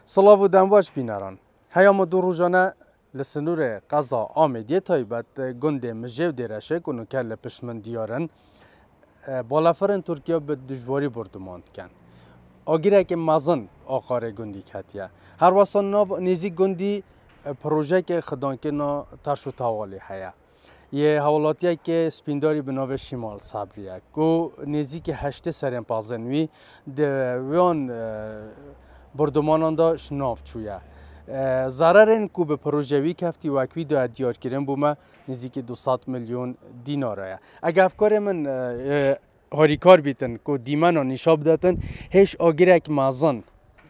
سلاو و دنباش بینران هیام دو روزانه لسنور قضا آمدیه تایبت گند مجیو دیرشه کنو که لپشمن دیارن بالافرن ترکیه به دجواری بردماند کن آگیره که مزن آقار گندی کتیه هر واسان ناو نیزی گندی پروژه که خدان که نا ترشو توالی هیا یه حوالاتیه که سپینداری به ناو شمال صبریه که نزدیک 8 سرین پازنوی دویان بردمانان دا شناف چویه ضرر این که به پروژوی کفتی وکوی دا دیار کرن بومه نزدیک 200 میلیون دیناره اگه افکار من هاریکار بیتن که دیمن و نشاب داتن هیچ آگیرک مازن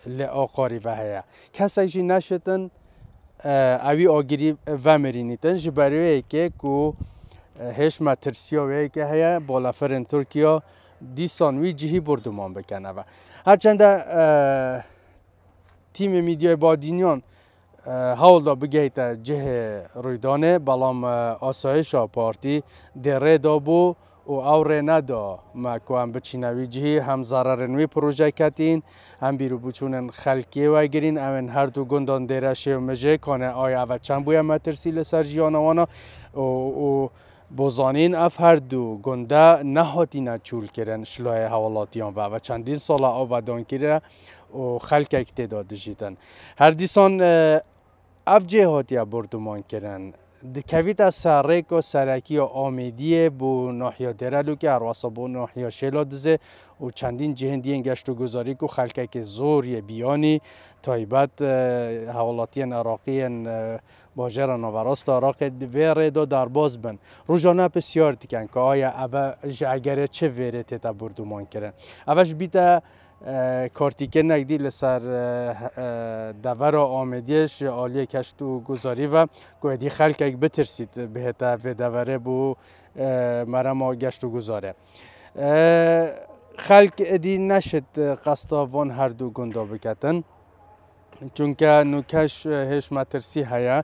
لآقاری و هیا کسی جی نشتن اوی آگیری و مرینیتن جبروی که هیچ مترسیاوی که هیا بالافرن ترکیه دیسان وی جهی بردمان بکنه و هرچند تیم میدیای بادینیان حال دا بگیت جه رویدانه بلام آسایش پارتی دره دا بو و اوره ندا ما که هم بچینوی جهی هم ضررنوی پروژه کتین هم بیرو بچونن خلکی و گرین امن هر دو گندان دیره شو مجه کانه آیا و چند بویا مترسی لسر جیانوانا و بوزانین اف هر دو گنده نهاتی نچول کرن شلای حوالاتیان و چندین سال آودان کرده و خلک اکتداد جیدن هر دیسان اف جهاتی بردمان کرن دکویت از سرک و سرکی و آمیدیه بو ناحیه درلو که هرواسا بو ناحیه شیلا دزه و چندین جهندی گشت و گذاری که خلکه که زوری بیانی تایبت حوالاتیان عراقیان باجر نوراست عراق ویره دو در باز بن روزانه بسیار دیگن که آیا اگر چه ویره تا بردمان کرن اوش بیتا کارتیکه نگدی لسر دور آمدیش عالیه کشت و گذاری و گویدی خلک اگه بترسید بهتا و دوره بو مرما گشت و گذاره خلک ادی نشد قصدا وان هر دو گندا بکتن چونکه نوکش هیچ مترسی هیا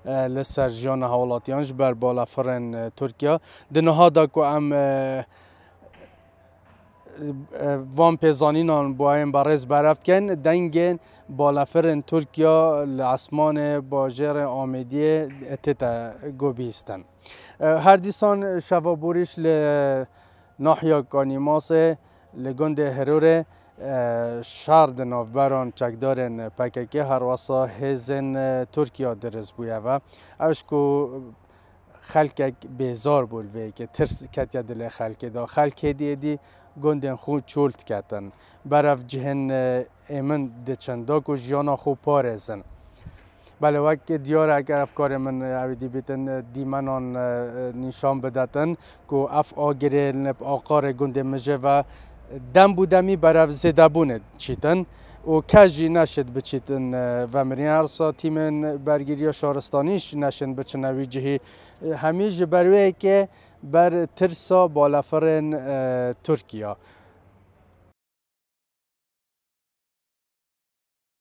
لسر جیان حوالاتیانش بر بالافرن ترکیه دنها دا که ام وان پیزانینان بایم برز برفت کن دنگن بالافرن ترکیه لعصمان باجر آمدیه تتا گوبیستن هر دیسان شوابوریش لناحیه کانیماسه لگند هروره شارد نوبران چکدارن پککی هر واسه هزن ترکیه درز بویه و اوش کو خلک بیزار بولوی که ترس کتیا دل خلک دا خلک دی گندن خود چولت کتن برف جهن ایمن دچندا کو جیانا خو پارزن بله وقت دیار اگر افکار من اویدی بیتن دیمنان نشان بداتن که اف آگره آقار گند مجه و دم بودمی برف زده بونه چیتن و کجی نشد بچیتن و مرین ارسا تیم برگیری شهرستانیش نشن بچنوی جهی همیشه بروی که بر ترسا بالافرن ترکیه